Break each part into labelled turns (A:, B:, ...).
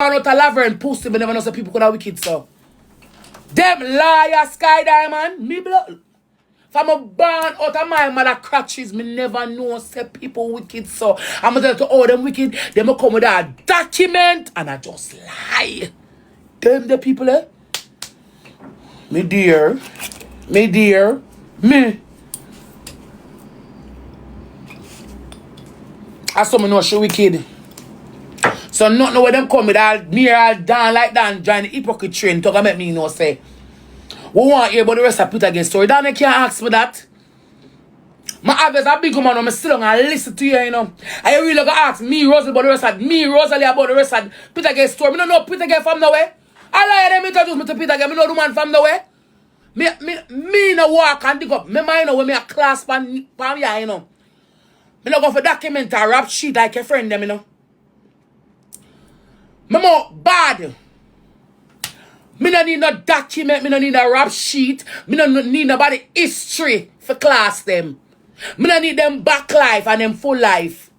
A: out a laver and pussy, but never know some people could have wicked, so. Them liar, Sky Diamond, me blood. From a born out of my mother crutches, me never know say people wicked, so. I'm going to tell all them wicked, they will come with a document, and I just lie. Them the people, eh? Me dear. I saw me know she wicked. So not know where them come with all near all down like that and join the hypocrite train to make me know say. We want to hear about the rest of PETAGAYE story. Dan you can't ask me that. My obvious a big woman, I'm still and listen to you, you know. I really gonna ask me, Rosalie, about the rest of Rosalie about the rest of PETAGAYE story. I don't know PETAGAYE from nowhere. I lie them introduce me to PETAGAYE. I know the man from nowhere. Me no walk and dig up. Me mind know when me a class pan yeah, you know. Me no go for document or rap sheet like a friend them, you know. Me more bad. Me no need no document, me no need a rap sheet, me no need nobody history for class them. Me no need them back life and them full life.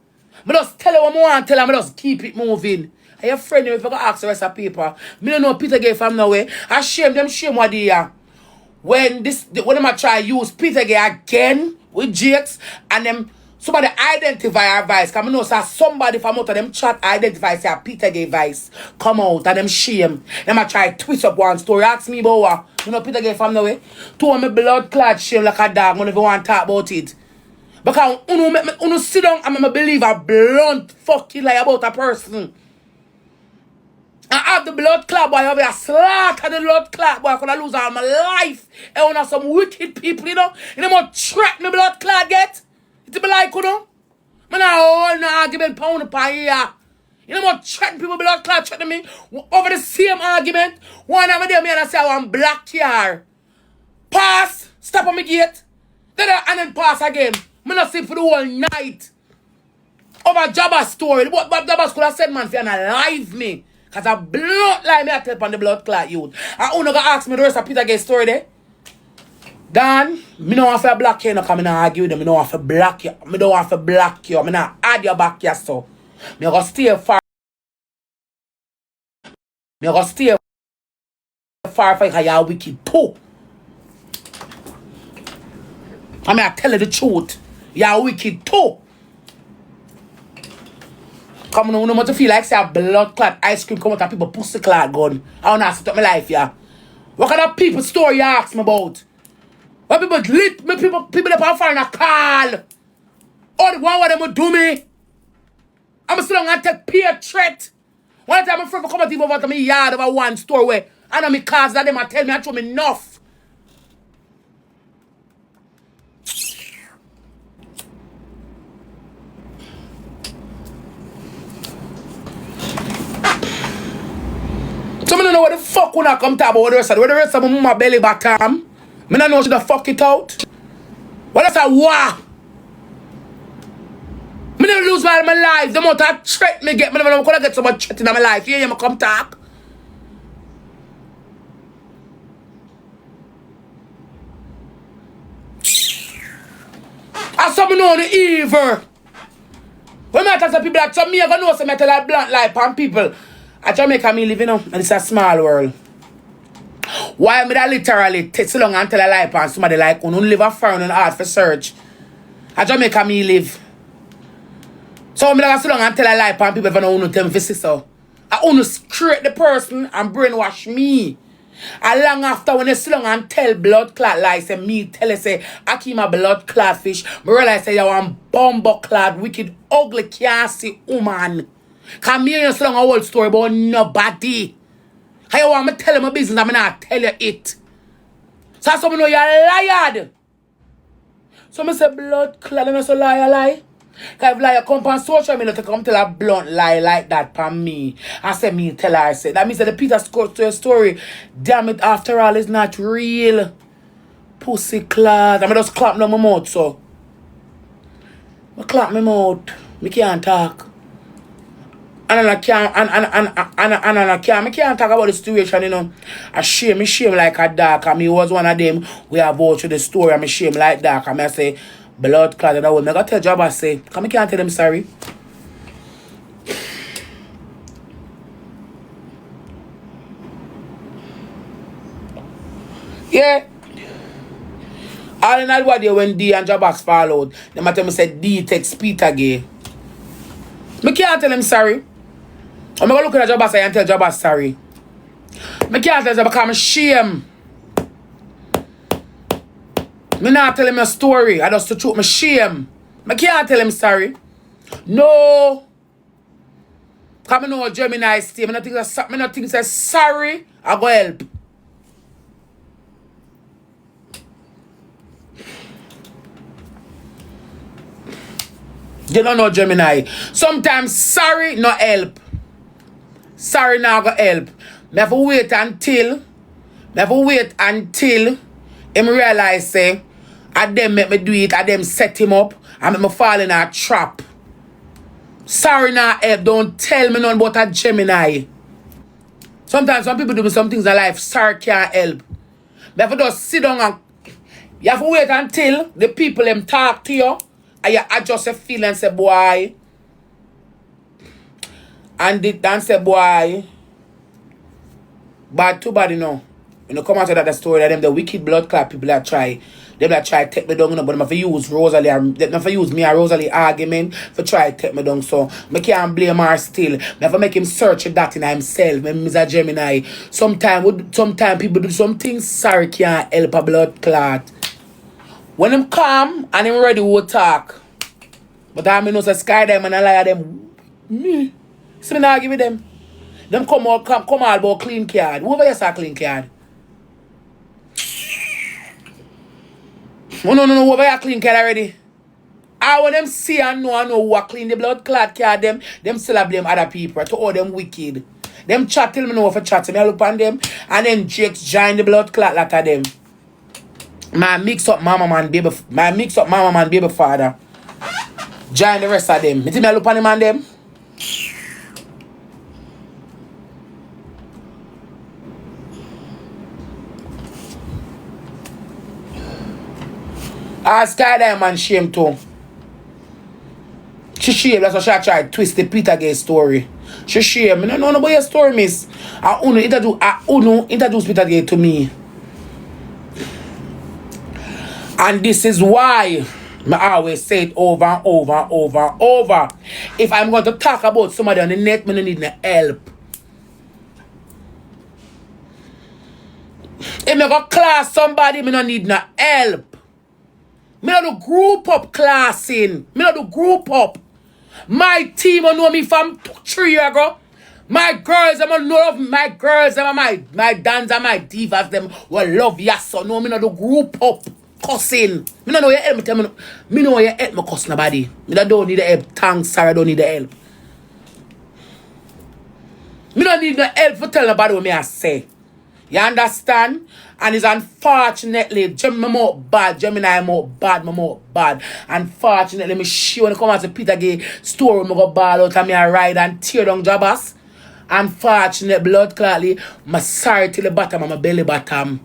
A: Me just tell you what I want to tell them, I just keep it moving. I have friend if I go ask the rest of people. Me don't know PETAGAYE from nowhere. I shame what they are. When them I try use PETAGAYE again with Jakes and them somebody identify our vice. Cause I know say somebody from out of them chat identify say a PETAGAYE vice. Come out and them shame. Them I try twist up one story. Ask me about what. You know PETAGAYE from nowhere. Two of me blood clad shame like a dog. Whenever want to talk about it. Because uno sit down and I believe a blunt fucking lie about a person. I have the blood clot boy over there slaughter the blood clot boy. I could lose all my life. And when I some wicked people, you know. You know what threat me blood clot get? It's be like, you know. Man, I hold no argument pound upon here. You know what threat people blood clot threaten me? Over the same argument. One of them and I say I want black here. Pass. Stop on my gate. Then pass again. Me not sleep for the whole night. Over Jabba story. What Jabba could have said, man, if you're not live me. Because a blood lie me I tell on the blood clot youth. And who no gonna ask me the rest of PETAGAYE story there? Dan, me don't want to block you, no, because I don't argue with them. Me don't want to block you. Me don't want to block you. Me not add your back here, so. Me gonna stay far. Me gonna stay far because you're wicked too. I mean, I tell you the truth. You're wicked too. Come on, no matter feel like say a blood clot ice cream come out of people pussy clot gun. I don't know how to set my life, yeah. What kind of people story you ask me about? What people lit me people that are find a call. All the one what them will do me. I'm still gonna take peer threat. One time my friend come out over to me yard over one store where I know me cars that them I tell me I show me enough. So I don't know what the fuck when I come talk about the rest of my belly bottom. I don't know should I fuck it out. What is a wah? I don't lose my life. The amount of threat me get, I never gonna get so much threat in my life. You hear me come talk? I saw me know the evil. When I talk to people like some me, I gonna know some I tell a blunt lie on people. At Jamaica, me living and it's a small world. Why me that literally take so long and tell a lie and somebody like, who live a foreign and hard for search. At Jamaica, me live. So me that so long and tell a lie and people don't know tell me so. I only create the person and brainwash me. And long after when they so long and tell blood clot lies and me tell you say, I keep my blood clot fish. Me realize say you want bumbo clad, wicked, ugly, can't see woman. Cause me and you so long a whole story about nobody. How you want me tell you my business and I not tell you it. So I know you're liar. So I say blood clot and I say lie. Cause if liar come on social media to come tell a blunt lie like that from me. I say me tell her I say. That means that the Peter story, damn it, after all, is not real. Pussy clot. I just clap my mouth so. I clap my mouth. Me can't talk. And I can't talk about the situation, you know. I shame like a dog. I was one of them. We have out through the story. I'm shame like that. I say, blood clot. And I will make a tell job. I say, come, I can't tell them sorry. Yeah. All in all, what day when D and Jabas fall out, them tell me say D text PETAGAYE. Me can't tell him sorry. I'm gonna look at Jabas and tell Jabas sorry. Me can't tell him because I'm shame. Me not tell him a story. I just to truth my shame. Me can't tell him sorry. No. Because I know Gemini stay. Me not think say sorry. I go help. You don't know Gemini. Sometimes sorry not help. Sorry not go help. Me have to wait until him realize say I them make me do it, I them set him up, and make me fall in a trap. Sorry not help. Don't tell me nothing about a Gemini. Sometimes some people do some things in life, sorry can't help. Me have to just sit down and you have to wait until the people them talk to you. And you adjust your feel and say, boy. And say, boy. Bad too bad, you know. You know, come out of that story that them the wicked blood clot people that try. Them that try to take me down, you know, but I'm for use ROSEALEE. Them for use me and ROSEALEE argument for try to take me down. So I can't blame her still. I for make him search that in himself. I'm a Gemini. Sometimes people do some things, sorry can't help a blood clot. When him calm and him ready to talk. But I know say sky them and I lie them. Me. See me not give them. Them come all about clean card. Who ever you say clean card? No, whoever you clean card already. I want them see and know who are clean the blood clot card them still blame other people to all them wicked. Them chat till me know if I chat to me I look on them and then Jakes join the blood clot like of them. My mix up mama man baby father. Join the rest of them. You think I look on him and them? Sky Diamond shame too. She shame, that's why she tried to twist the PETAGAYE story. She shame. I don't know about your story, miss. I introduce PETAGAYE to me. And this is why I always say it over and over and over and over. If I'm going to talk about somebody on the net, I don't need no help. If I go class somebody, I don't need no help. I don't do group up classing. I don't do group up. My team know me from 3 years ago. My girls, I'm gonna love my girls, I'm my dance and my divas, them will love yes, so no, me not do group up. Cussing. Me don't know you help me tell me. Me know you help me cuss nobody. Me don't need the help. Thanks, sorry, I don't need the help. Me don't need the help for tell nobody what me I say. You understand? And it's unfortunately, Gemini more bad. Unfortunately, me sure when I come out to PETAGAYE store, me go ball out and me I ride and tear down Jabas. Unfortunately, blood clotly, my sorry till the bottom of my belly bottom.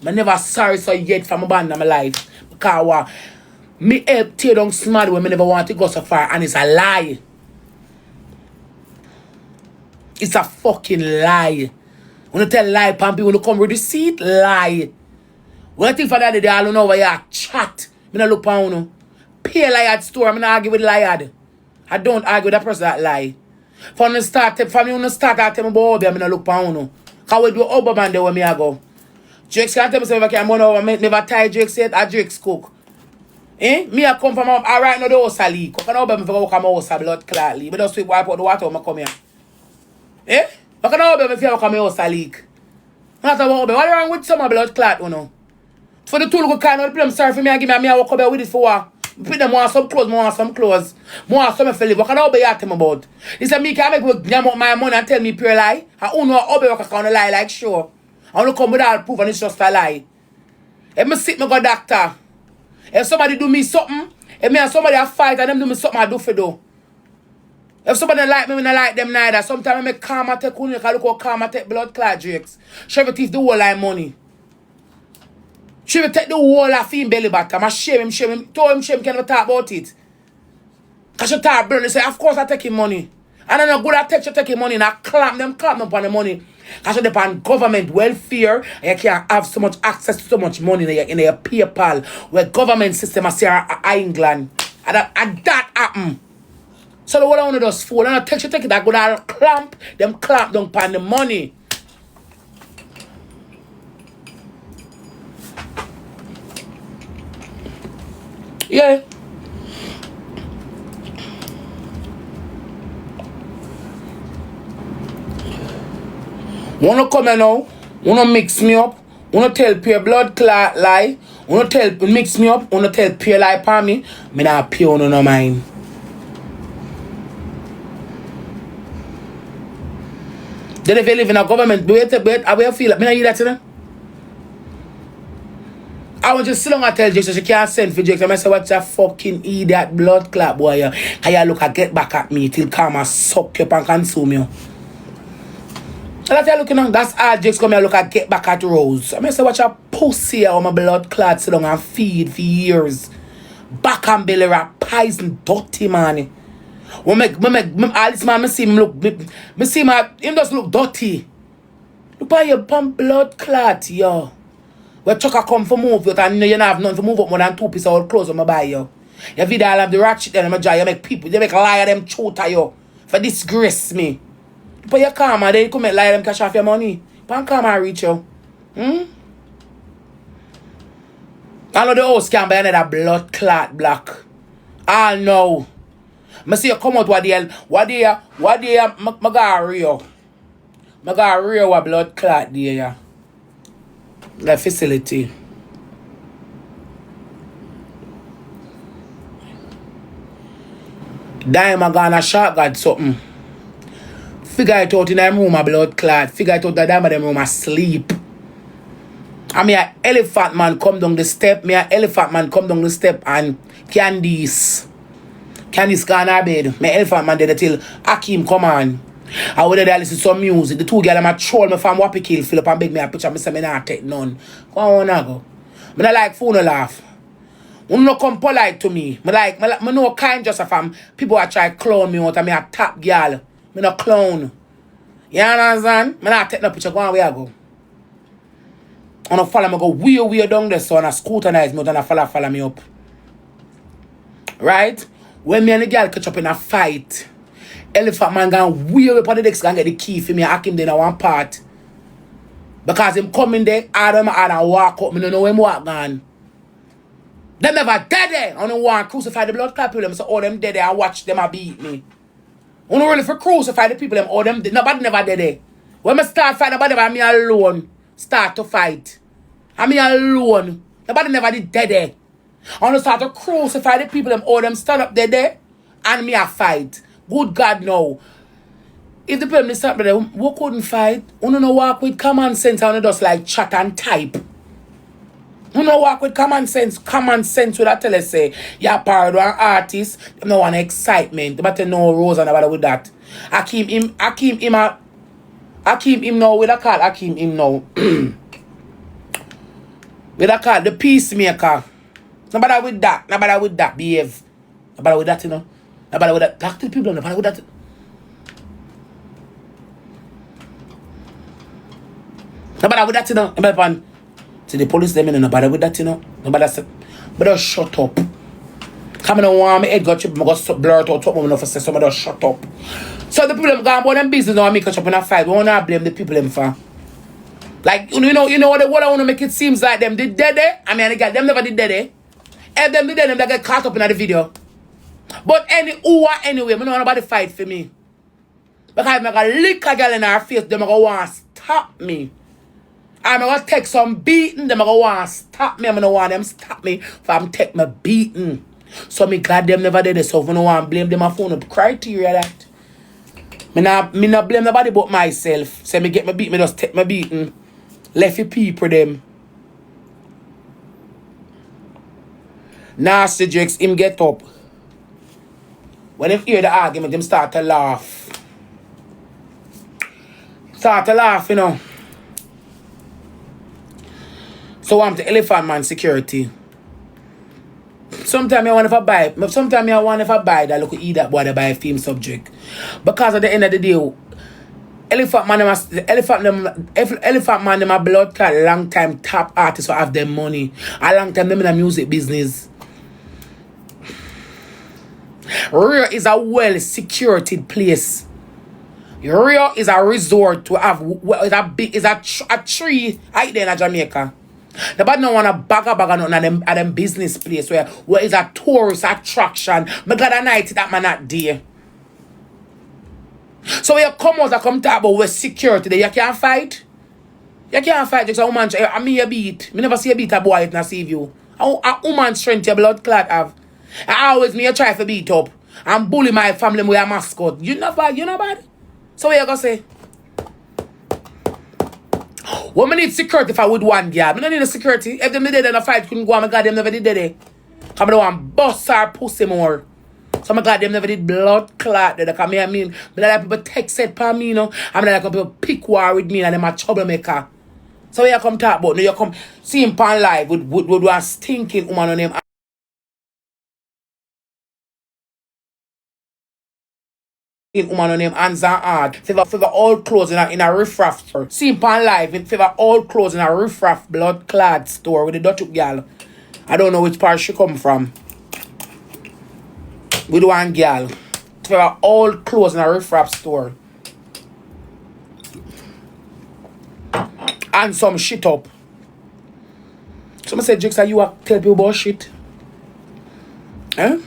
A: I never sorry so yet from my band in my life. Because me help tear down smart when I never want to go so far. And it's a lie. It's a fucking lie. When you tell lie, Pampy, when you come with the seat, lie. When I think for that, they all know where you chat. I don't look on you. Pay lie at store, I don't argue with liar. I don't argue with that person that lie. From the start, from when you start, I tell me about I don't look on you. Because we do Oba man there where me I go. Jakes can't tell me if I can run over, never tie Jakes yet, or Jakes cook. Me I come from right now the ROSEALEE. I can't help me if I go come out blood clotly. But just sweep wipe out the water when I come here. I can't help me if I come out ROSEALEE. Not about what wrong with some blood clot, you know? For the two little kind of them sorry for me, I give me I walk up with it for what? Put them want some clothes, more some clothes. More some for live. What can I be at him about? He said me can make jam up my money and tell me pure lie. I don't know how I can lie like sure. I want to come with all proof and it's just a lie. If me sick, me go doctor. If somebody do me something, if me and somebody a fight and them do me something, I do for do. If somebody like me, I don't like them neither. Sometimes I make karma take on you, because look how karma take blood clot Jakes. She will take the whole line money. She will take the whole of him belly bottom. I shame him. Told him shame can't talk about it. Because she talk burn, they say, of course I take him money. And I'm not good at taking money and I clamp them on the money. Because you depend on government welfare, and you can't have so much access to so much money in your PayPal, where government system is here in England. And that happen. So the one I want to do is fool. And I take it, I go down clamp down upon the money. Yeah. Wanna come here now? Wanna mix me up? Wanna tell pure blood clot lie? Wanna tell mix me up? Wanna tell pure lie for me? Me not pure no mind. Then if you live in a government, wait, I will feel like me not hear that, you know? I want you to sit down and tell Jake so she can't send for Jake. I say, what's a fucking idiot blood clot boy? How you look and get back at me till karma suck you up and consume you. And I tell you, look, that's all Jake's come here look and get back at Rose. I say, watch a pussy or my blood clot sit down and feed for years. Back and belly rap, poison, dirty man. When all this man, I see him look, I see him just look dirty. Look at your pump blood clot, yo. Where Chucker come for move you and you don't have nothing to move up more than 2 pieces of clothes on my buy you. Your video all have the ratchet and my jaw, you make people, they make lie of them truth at you. For disgrace me. But you come and they come and lie them cash off your money. But come and reach you. I know the house can buy another blood clot black. I know. I see you come out what they got real. I got real what blood clot there, yeah. The facility. Dime I gonna shot got something. Figure it out in them room a blood clot. Figure it out that them room asleep. And me a elephant man come down the step. And Candice gone to bed. My elephant man did it till Hakim come on. I would have listen to some music. The 2 girls I'm troll me from Wappy Kill Philip and beg me a picture. I say me not take none. Go on go. I don't like phone laugh. You no come polite to me. I know kind just from people that try clown me out and me a top girl. Me no clown. You understand? I not take no picture. Go on where I go. I don't follow me go weird down there so and I scrutinize me out and I follow me up. Right? When me and the girl catch up in a fight, elephant man gone weird up on the next gonna get the key for me and hack him there in one part. Because him coming there, Adam and walk up, me don't know him walk gone. Them never dead there. I don't want to crucify the blood clot people. So all them dead there and watch them a beat me. I don't really for crucify the people them all them nobody never dead there. When I start fight, nobody never me alone start to fight. And me alone. Nobody never did dead there. I want to start to crucify the people them all them stand up there and me a fight. Good God no. If the people start there, we couldn't fight. We don't walk with common sense and just like chat and type. We don't walk with common sense. Common sense would I tell us say, you're part of an artist, you don't want excitement. But no Rose and nobody with that. Hakim him now with a call. Hakim him now. With a call, the peacemaker. Nobody with that, behave. Nobody with that, you know. Nobody with that. Talk to the people, nobody with that. Nobody with that, you know. Nobody to the police, them, you know. Nobody with that, you know. Nobody say, but just shut up. Come on, want me head got you, I got blurt out, something enough to say, somebody just shut up. So the people them gone about them business now and make catch up in a fight. We want to blame the people them for. Like, you know what I want to make it seems like them did dead there. I mean, them never did dead there. If them did dead, them they get caught up in the video. But anyway, I don't want nobody fight for me. Because if I go lick a girl in her face, them going to want to stop me. I'm going to take some beating, them going to want to stop me. I'm going to want them stop me from take my beating. So me glad them never did it. So if I don't want to blame them, I phone up criteria that. Me not blame nobody but myself. Say me get my beat, me just take my beating. Left you people them. Nasty Jakes, him get up. When them hear the argument, them start to laugh. Start to laugh, you know. So I'm the elephant man security. Sometimes I want if I buy that look eat that boy that buy a film subject. Because at the end of the day, elephant man them a blood clot long time top artists who have them money. A long time them in the music business. Rio is a well secured place. Rio is a resort to have a tree right there in Jamaica. Nobody don't want to bag at them business place where is a tourist attraction. Me glad a night that man not there. So when you come out and come talk about with security there, you can't fight. You can't fight just a woman. I mean you beat. Me never see a beat a boy it not see you. A woman strength your blood clot have. I always me try to beat up and bully my family with a mascot. You know bad? So what you gonna say? What me need security if I would one girl? Me don't need a security. If them did in a fight couldn't go on, my God, them never did it. Come on, and bust her pussy more. So my God, them never did blood clot. Come here, me like people text it for me, you know. I mean like people pick war with me and them a troublemaker. So when you come talk about, no, you come see him pan live with one stinking woman on him. Woman on him hands and hard. Favor all clothes in a riffraff store. See him pan live in favor all clothes in a riffraff blood clad store with the Dutch girl. I don't know which part she come from. With one girl. Favor all clothes in a riffraff store. And some shit up. Someone said, Jigsaw, you tell people about shit. Huh?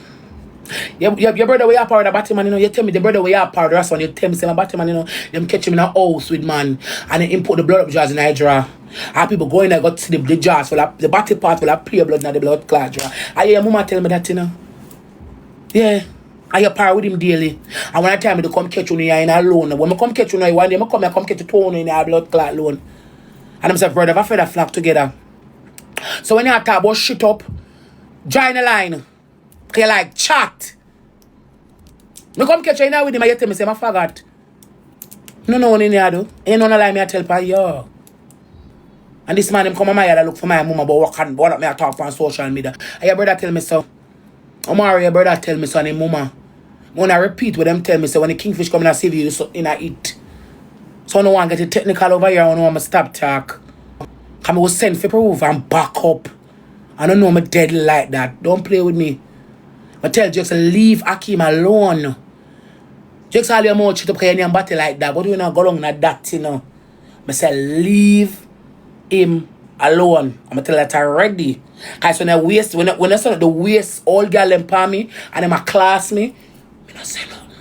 A: Your brother way up power the Batman, you know. You tell me the brother way up power the rest one. You tell me say my Batman, you know. Them catch him in a house with man and they import the blood up jars in Nigeria. And people go in there got to see the jars for the batty part will have play blood in the blood clot jar. And your mama tell me that, you know. Yeah. And you power with him daily. And when I tell me to come catch you in alone. When I come catch you one day, I come catch you two in a blood clot alone. And I'm saying, brother, if I feather flock together. So when you talk about shit up, join the line. You like chat. Me come catch you now with him and you tell me say I forgot. No one in here do. Ain't none like me I tell pa yo. And this man him come on my yard look for my mama but what up me I talk on social media. And your brother tell me so. Omari your brother tell me so and him mama. When I repeat what them tell me so when the kingfish come in I see you so in I eat. So no one get it technical over here I don't want to stop talk. Come I was send for proof and back up. I don't know me dead like that. Don't play with me. I tell Jackson, leave Akeem alone. Jackson, all your mouth shit up because you battle like that. But you not go along like that, you know. I say, leave him alone. I'm going to tell that already. Because when I saw the waste, all girl them pa me, and them a class me, I don't say nothing.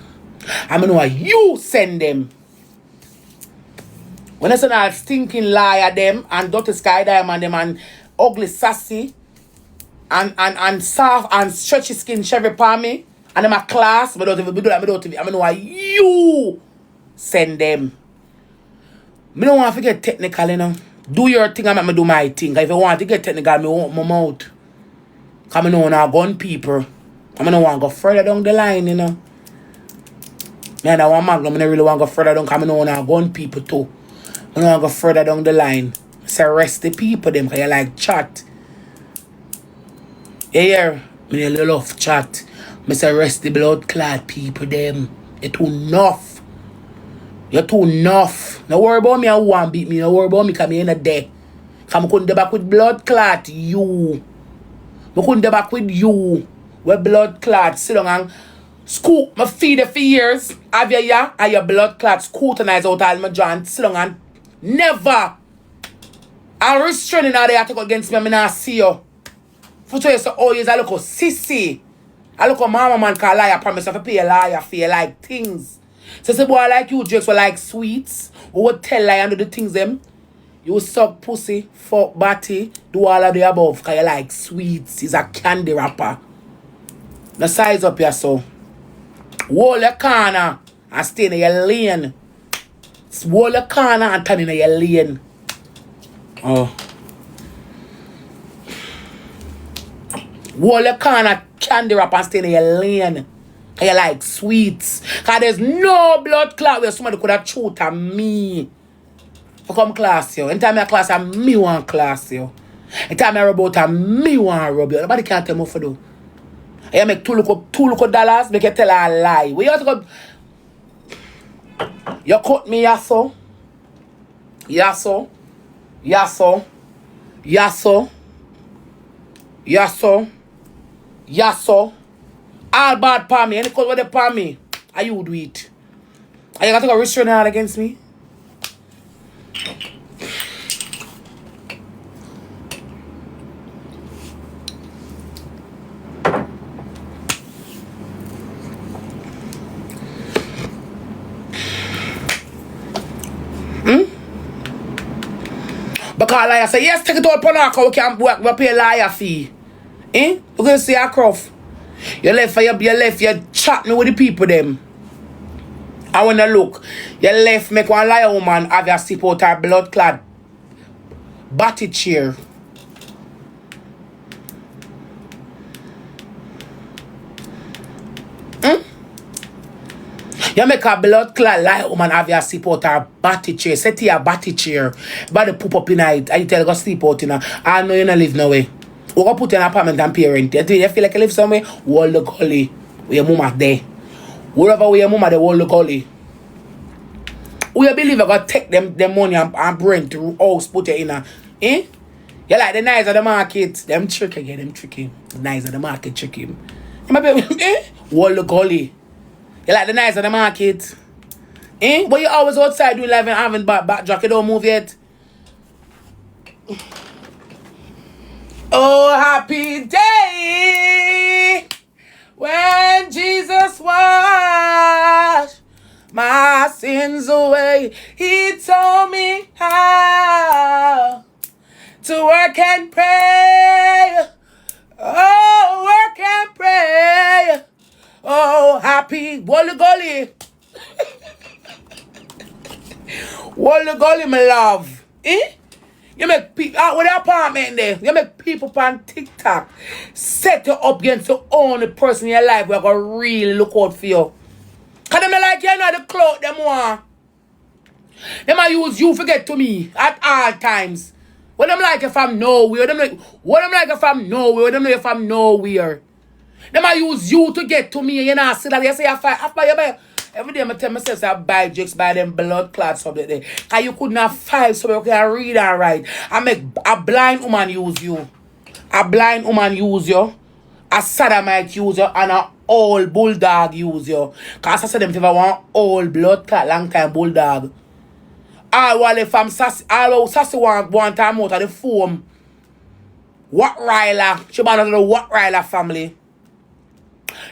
A: I know why you send them. When I saw that stinking liar them, and Dr. Sky Diamond them, and ugly sassy, and soft and stretchy skin Chevy palm me and them a class but don't even do that. I know why you send them. Me don't want to get technical, you know. Do your thing and make me do my thing. If you want to get technical, me want my mouth. Cause I know now gun people. I don't want to go further down the line, you know. Me and I want Magnum, I don't really want to go further down because I know now gun people too. I don't want to go further down the line. So arrest the people them because you like chat. Yeah, me love chat. Me say rest the blood clot people them. You're too enough. You're too enough. No worry about me and who want beat me. No worry about me because me in a day. Because I couldn't do back with blood clot you. I couldn't do back with you. With blood clot. Sit down and scoop my feed for years. Have you yeah? And your blood clot scrutinize out all my joints. Sit down and never. I'm restraining all they have to go against me. I'm not see you. For you say, oh, you're a little sissy. A little mama man can lie. I promise if I pay a liar for you like things. So say boy like you, Jakes, will like sweets. Who would tell lie and do the things them. You suck pussy, fuck batty, do all of the above. Because you like sweets. He's a candy rapper. Now size up here so. Hold your corner and stay in your lane. Hold your corner and turn in your lane. Oh. Hold your corner candy wrap and stay in your lane. And you like sweets. Because there's no blood clot where somebody could have shoot at me. For come class you. Anytime I class me want class you. Anytime I rub out me want rub you. Nobody can tell me what to do. You make two look dollars, make you tell her a lie. We have to go. You cut me, yasso. Yasso. Yasso. Yasso. Yasso. Yasso. All bad for me. Any cut what they for me. How you do it? Are you got to go restraining order against me? Because liar say, yes, take it out upon our we pay a liar fee. Eh? You gonna see a cruff. You left you chat me with the people them. I wanna look. You left make one liar woman have your sip out her blood clad body chair. You make a blood clot liar woman have your sleep out her body chair. Set to your body chair. Body poop up in it. And you tell her go sleep out in her. I know you don't live nowhere. We go put you in an apartment and parent. You feel like you live somewhere? Hold the gully. Where your mama there. Wherever where your mama there, hold the gully. Who you believe I got take them money and bring to house put you in her? Eh? You like the knives of the market. Them tricky again, them tricky. The knives of the market tricky. You might be eh? Hold the gully. You like the knives of the market? Eh? But you always outside doing live and having backdrop. You don't move yet. Oh, happy day when Jesus washed my sins away. He told me how to work and pray. Oh, work and pray. Oh, happy Wally Golly. Wally Golly, my love. Eh? You make people out with the apartment there. You make people on TikTok set you up against the only person in your life who are going to really look out for you. Because them like you know the clout them want. Them might use you to get to me at all times. What them like if I'm nowhere? What them like if I'm nowhere? What them like if I'm nowhere? Them I use you to get to me, you know, see that you say I fight after you buy. Every day I tell myself I buy jokes by them blood clots up there. Cause you could not fight so you can read and write. I make a blind woman use you. A blind woman use you. A sodomite use you and a old bulldog use you. Cause I said them if I want old blood clot long time bulldog. All while if I'm sassy, all sassy one time out of the foam. What Ryla? She belongs to the What Ryla family.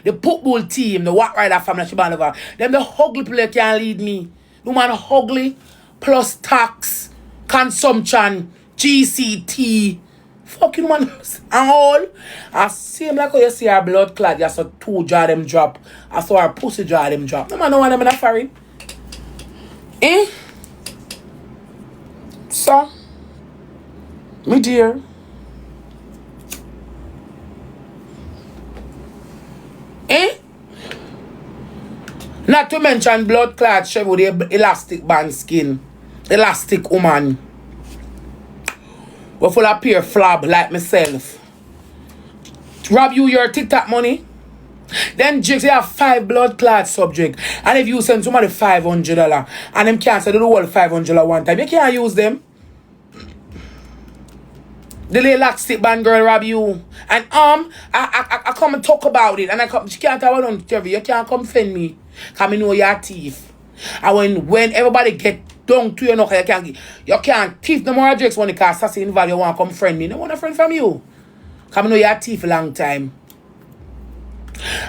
A: The football team, the What Rider family, she band over. Them the ugly player can lead me. No man ugly plus tax, consumption, GCT, fucking man and all. I see him like how you see her blood clot, you saw two jaw them drop. I saw her pussy jaw them drop. No man no one them in a foreign. Eh? So, me dear. Eh? Not to mention blood clot shave with the elastic band skin. Elastic woman. We full of pure flab like myself. Rob you your TikTok money. Then Jigs, you have 5 blood clot subject. And if you send somebody $500 and them can't send the whole $500 one time, you can't use them. The little elastic band girl rob you. And I come and talk about it. And she can't have on interview. You can't come fend me. Because I know you're a thief. And when everybody get down to you, you can't thief no more jokes when the car assassin value want to come friend me. No want a friend from you. Because I know you're a thief a long time.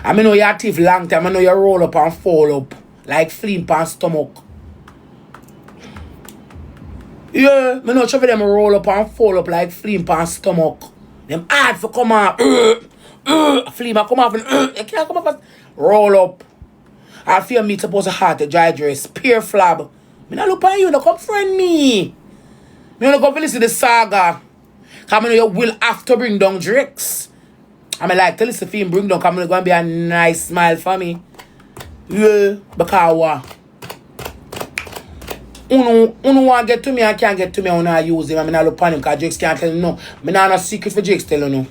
A: I know you're a thief long time. I know you roll up and fall up. Like flimp and stomach. Yeah, I know some of them roll up and fall up like flimp and stomach. Them hard for come out. Flimp and come off and you can't come off and roll up. I feel me supposed to have the dry dress. Pure flab. I don't look at you, no come friend me. I don't go listen to the saga. Because I know you will have to bring down Drakes. I mean like to listen to him bring down because I'm going to be a nice smile for me. Yeah, because what? Uno want to get to me and can't get to me when I use him. I mean, I look at him because Jakes can't tell him no. I mean, I have no secret for Jakes telling no.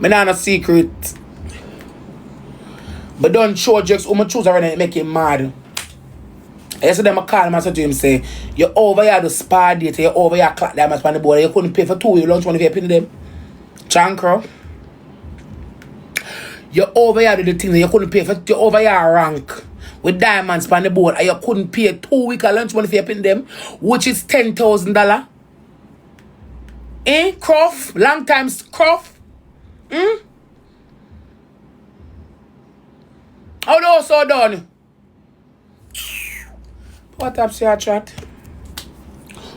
A: Me not no secret. But don't show jokes who me choose already and make him mad. Yesterday I call him and said to him, say, you're over here to spa date, you're over here clap them on the board, you couldn't pay for 2 weeks lunch money if you pay them. Chankro. You're over here to the things you couldn't pay for, you're over here rank with diamonds on the board and you couldn't pay 2 weeks of lunch money if you pay them, which is $10,000. Eh, Croft? Long time Croft? How those so done? What up, say a chat?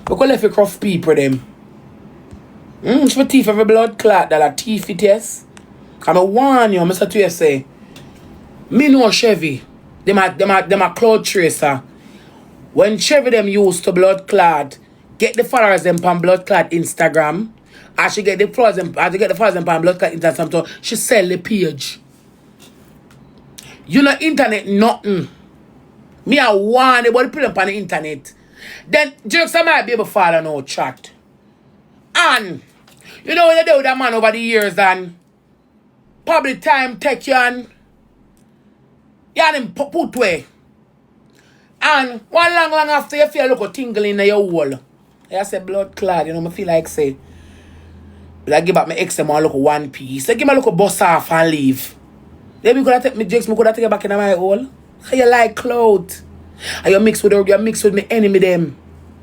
A: We could left a Croft people them. It's for teeth every blood clot that are teeth it yes. Come I warn you, Mr. to you say. Me know Chevy. Them a cloud tracer. When Chevy them used to blood clot, get the followers them on blood clot Instagram. As she get the followers them, as she get the followers them on blood clot Instagram, so she sell the page. You know internet nothing. Me I want about put them on the internet. Then jokes I might be able to follow no chat. And you know what they do with that man over the years and probably time take you and him put way. And one long after you feel like a tingle in your wall. I say blood clot, you know, I feel like say. But I give back my ex them look one piece. I give my look a bus off and leave. Then me could have take me jokes, me could have take it back in my hole. How you like clothes? And you mix with me enemy them.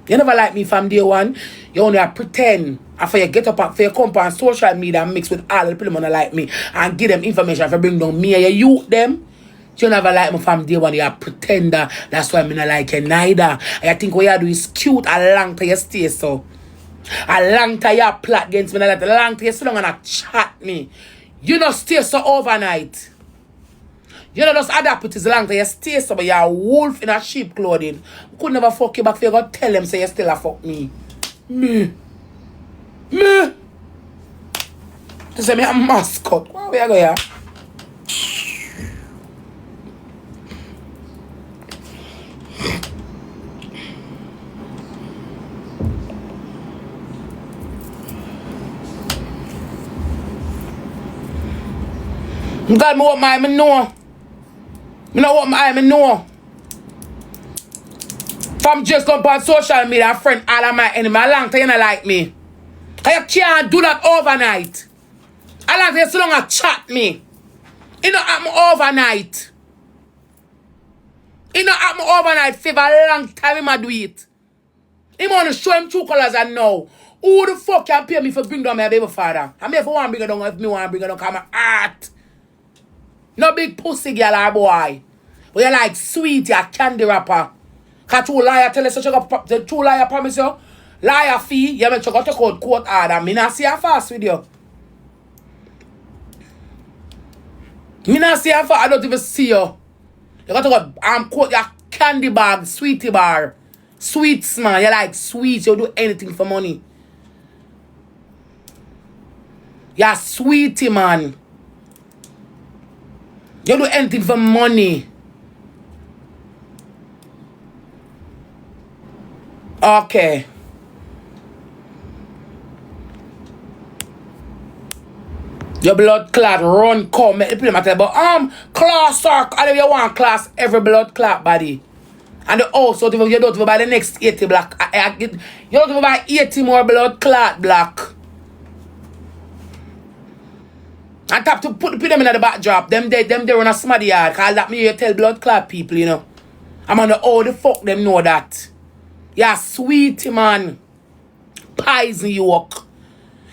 A: You never like me from day one. You only pretend. After you get up for your company on social media and mix with all the people who like me and give them information if you bring down me and you youth them. You never like me from day one. You are pretender. That's why I not like you neither. And I think what you do is cute a long time you stay so. A long time you plot against me. A long time you sit down and chat me. You not stay so overnight. You know, just adapt it as long as you stay so, but you're a wolf in a sheep clothing. I could never fuck you back for you go tell them say you still a fuck me. Me. They say me a mascot. Where you go here? God, me what my know. Me know what my know. From just come on social media, friend all of my enemy. A long time you not like me. You can't do that overnight. A long time you so long a chat me. It not happen overnight. It not happen overnight. For a long time I do it. He want to show him true colors and know. Who the fuck can pay me for bring down my baby father? I'm here for one bring it down if me want to bring it down because I'm art. No big pussy girl or boy. But you like sweet, you candy rapper. Cause two liar tell us the two liar promise you. Liar fee, you make sure you take out court order. Me not see her fast with you. Me not see her fast, I don't even see you. You got to go quote your candy bag, sweetie bar. Sweets man, you like sweets, you do anything for money. You're sweetie man. You do anything for money. Okay. Your blood clot run come. But class arc. I you want class every blood clot body. And also you don't buy the next 80 black. You don't buy 80 more blood clot black. And tap to put them in the backdrop. Them they run a smarty yard. Cause that me you tell blood clot people, you know. I'm on the fuck them know that. Yeah, sweet man. Poison you walk.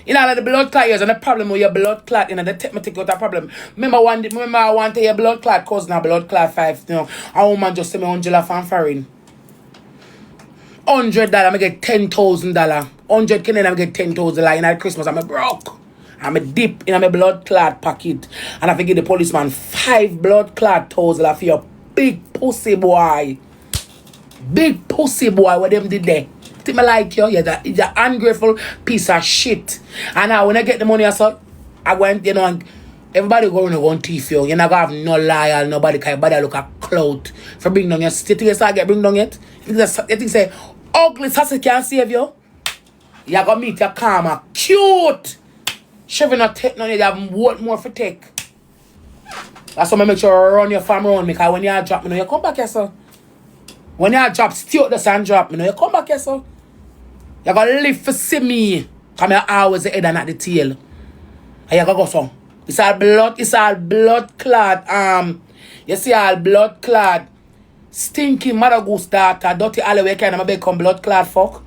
A: You know the blood clot is and the problem with your blood clot, you know, they take me take out that problem. Remember I want to your blood clot cousin a blood clot 5, you know. A woman just send me $100 from foreign. $100, I get $10,000. 100 Canadian, I get $10,000 in at Christmas. I'm broke. I'm a dip in my blood clot pocket. And I give the policeman 5 blood clot $1,000 for your big pussy boy. Big pussy boy, what them did there. Think me like you, you're an ungrateful piece of shit. And now when I get the money, I went, you know, and everybody going to go on thief you. You're not going to have no liar, nobody can bother look at clout. For bring down your state, you start get bring down yet. You think say, ugly sassy can't save you. You're going to meet your karma. Cute. Chevy not take none, you have what more for take. That's why I make sure you run your farm around me, because when you drop me, you come back here, sir. When you drop, stay out the sun drop me, you come back here, sir. You gotta live for see me. Come here always the head and not the tail. And you gotta go so. It's all blood clad. You see all blood clad. Stinky mother goose daughter, dirty alleyway kind of become blood clad fuck.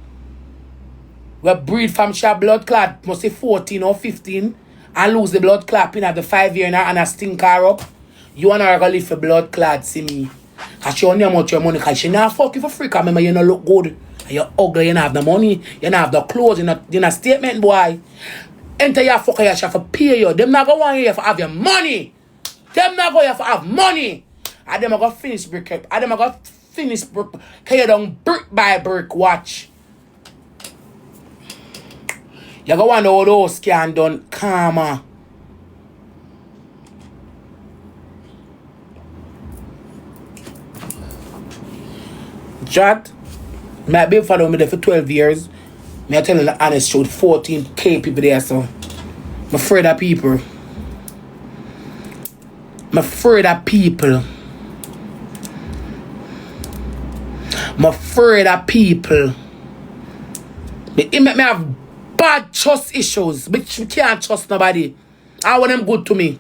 A: We breed from shop blood clad, must say 14 or 15, and lose the blood clad pin at the 5 year now and a stink her up. You wanna gonna live for blood clad, see me. Cause she only amount your money, cause she not fuck you for free, cause remember you don't look good. And you're ugly, you don't have the money, you don't have the clothes, you're not statement boy. Enter your fucker, you shall for pay you. Them not gonna want you for have your money. Them not going to have money. And them are going to finish brick. And them are going to finish brick. Can you don't brick by brick watch? You're going to want all those Caan done karma. Jad, my baby father me there for 12 years. Me I tell you the honest truth, 14K people there, so I'm afraid of people. I'm afraid of people. I'm afraid of people. It make me have bad trust issues. But I can't trust nobody. I want them good to me.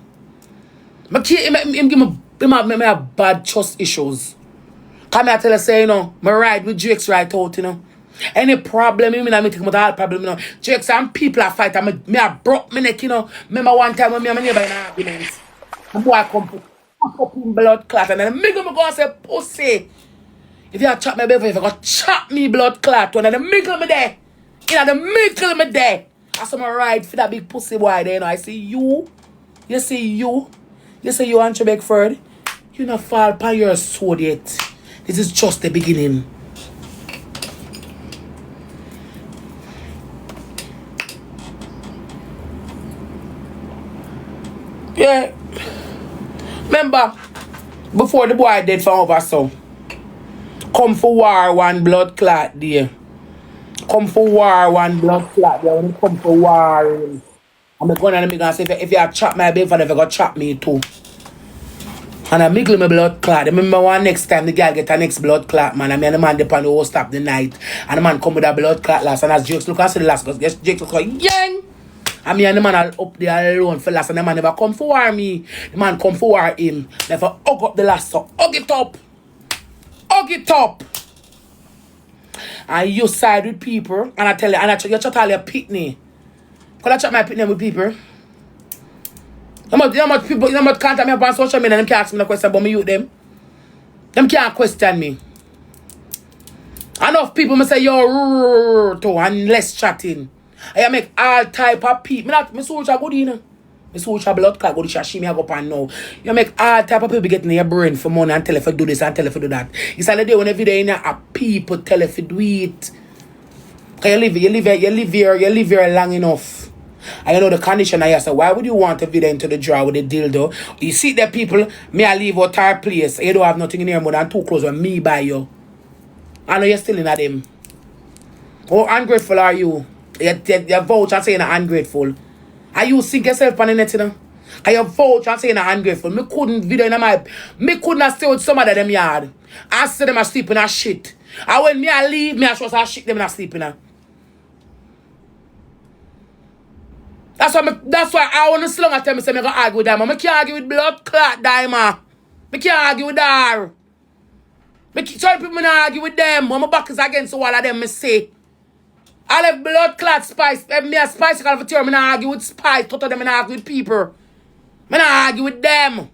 A: But me have bad trust issues. Come here tell us say, you know, I ride with Drake's right out, you know. Any problem, you mean I take all problem, you know. Drake's and people are fighting. Me have broke my neck, you know. Remember one time when me and my neighbor in an argument. The boy come up in blood clot and then me go and say, pussy. If you chop me baby, if you go chop me blood clot, and then the middle me there. In the middle me there. I saw my ride for that big pussy boy there, you know. I see you. You see you. You see you, Andrew Beckford. You not fall upon your sword yet. This is just the beginning. Yeah. Remember, before the boy dead from over so. Come for war one blood clot there. Come for war one blood clot there. When you come for war, I'm going to say if you chop my baby, if you go chop me too. And I miggle my blood clot. I remember one next time the girl get a next blood clot, man. I mean the man depend the whole stop the night. And the man come with a blood clot last. And as Jakes look and see the last, because Jakes look like, yang! And me and the man are up there alone for last. And the man never come for war me. The man come for war him. Never hug up the last. So hug it up. Hug it up. And you side with people. And I tell you, and you chat all your pitney. Because I chat my pitney with people. You know much people, you know much contact me up on social media and them can't ask me no question about me youth them. Them can't question me. Enough people me say yo to and less chatting. I make all type of people. Me social good you know. Me social blood clot good shashi me I go pan now. You make all type of people getting your brain for money and tell if you do this and tell if you do that. It's all the day when every day in a people tell if you do it. Cause you live here long enough. I know the condition I say, why would you want to be there into the drawer with the dildo? You see the people, me I leave out our place. You don't have nothing in here more than 2 clothes when me buy you. I know you're still in at them. How ungrateful are you? You vouch and saying you're ungrateful. Are you sink yourself on the net, you know? Are you vouch and saying you're ungrateful? Me couldn't video in my... Me couldn't stay with some of them yard. I see them sleeping in shit. And when me I leave, me I trust I shit them in sleeping in. That's why I want to slow and tell me say me go argue with them. I can't argue with blood clot diamond. I can't argue with her. Some people not argue with them. When my back is against all of them, me say. I have blood clot spice. Me a spice kind of a term. I not argue with spice. Tot of them I not argue with people. I not argue with them.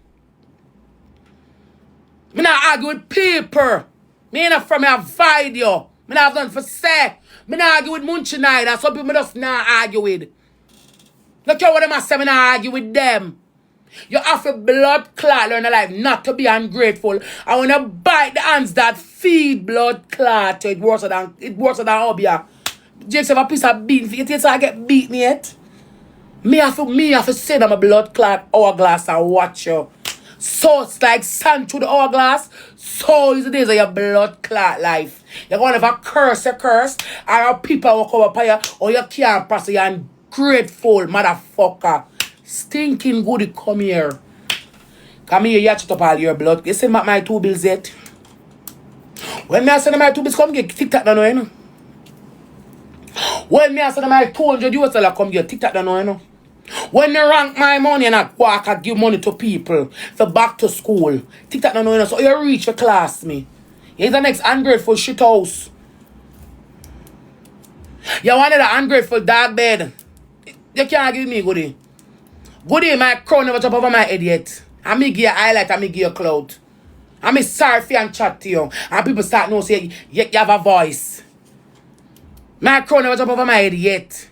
A: I not argue with people. Me not from me avoid you. I not have nothing for say. I not argue with Munchie neither. Some people just not argue with. Look at what them say, I not argue with them. You have a blood clot learn a life not to be ungrateful. I want to bite the hands that feed blood clot. It worse than Obia. Jakes have a piece of bean for you till I get beaten yet. Me have to sit on my blood clot hourglass and watch you. So it's like sand through the hourglass. So is the days of your blood clot life. You're going to have a curse, or people will come up on you, or you can't pass you and Grateful, motherfucker. Stinking goody, come here. Come here, you chat up all your blood. You send my 2 bills yet? When me I send my 2 bills, come get TikTok now, you know. When me I send my $200, come get TikTok now, you know. When you rank my money and I walk and give money to people for back to school, TikTok now, you know. So you reach your class, me. You're the next ungrateful shit house. You wanted an ungrateful dog bed. You can't give me goodie. Goodie, my crown never top over my head yet. I me give you highlight, I me give you clout. I me sorry for and chat to you. And people start know say you have a voice. My crown never top over my head yet.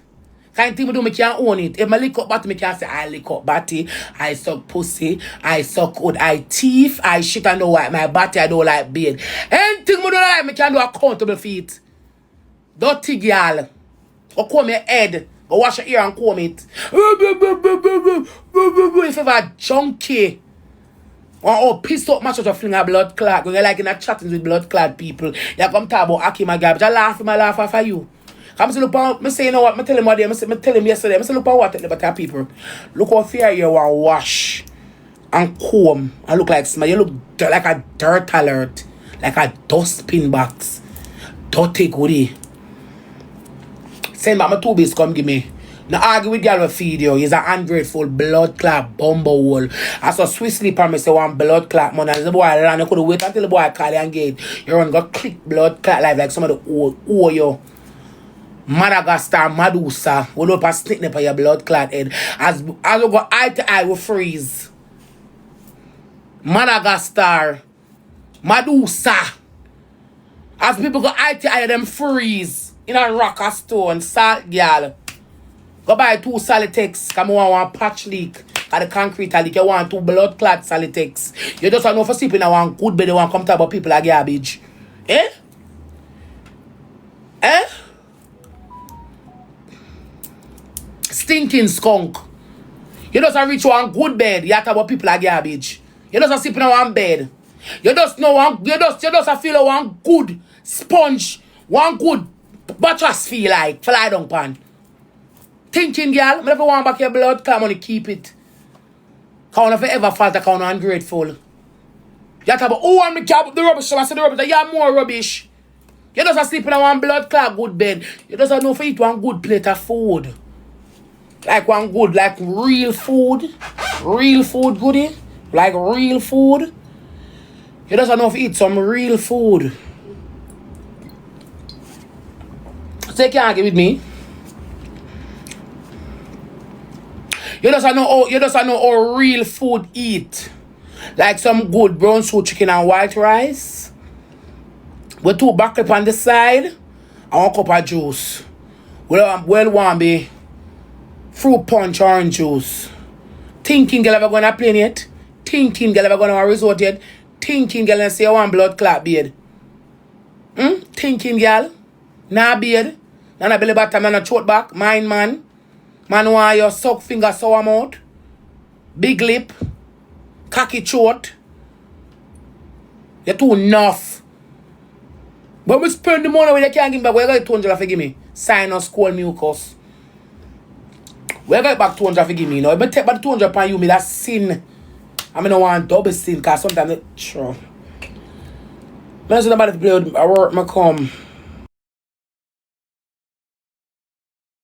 A: Kind thing me do, me can't own it. If I lick up batty, me can't say I lick up batty. I suck pussy. I suck wood. I thief. I shit and know what. My batty I don't like beard. Anything me don't like, me can do accountable for it. Dirty girl. Or comb your head. Go wash your ear and comb it. If you have a junkie. Or pissed up much of a fling a blood clot. When you're like in a chatting with blood clot people. You come talk about Aki my garbage. I laugh off of you. Come see look on, I say you know what, I tell him what day, I tell him yesterday, I say look on what the better people. Look how fair you want to wash and comb and look like smell. You look like a dirt alert. Like a dustbin box. Dirty goodie. Send back my 2 bills, come give me. Now argue with girl will feed you. He's an ungrateful blood clot bumblehole. I saw Swiss Sleeper me say one blood clot money. And the boy ran, you could wait until the boy call you and get. You run go click blood clot live like some of the owe you. Madagascar, Medusa, will up a stick up your blood clot head. As we go eye to eye, will freeze. Madagascar, Medusa. As people go eye to eye, them freeze. In a rock or stone, salt girl. Go buy 2 Salitex. Come on, one patch leak. At the concrete leak, you want 2 blood clot Salitex. You just don't know for sleeping in one good bed, you want to come talk about people like garbage. Eh? Eh? Stinking skunk. You just reach one good bed. You talk about people like garbage. You just sleep in one bed. You just know one. You just feel one good sponge, one good buttress feel like fly down pan. Thinking girl, I never want back your blood. Come on, keep it. Can't never ever fault. I can't ungrateful. You talk about I'm the rubbish. I said the rubbish. You are more rubbish. You just sleep in one blood clot good bed. You just know for eat one good plate of food. Like one good, like real food. Real food goodie. Like real food. You just know if you eat some real food. So you can't argue with me. You just know how real food eat. Like some good brown soup chicken and white rice. With 2 buckets on the side. And 1 cup of juice. Well one be fruit punch, orange juice. Thinking girl ever gonna play it? Thinking girl ever gonna resort yet? Thinking girl and say one blood clot beard? Thinking girl? Nah beard? Nah belly bottom, nah throat back? Mine man? Man want your suck finger sour mouth? Big lip? Cocky throat? You're too enough. But we spend the money when you can't give me back. Where you got $200 for give me? Sinus, cold mucus. Where you got back $200 for give me? You know, if I take back $200 for you, me that's sin. I mean, I want double sin, because sometimes it's true. I don't see nobody to play with. I work, I come.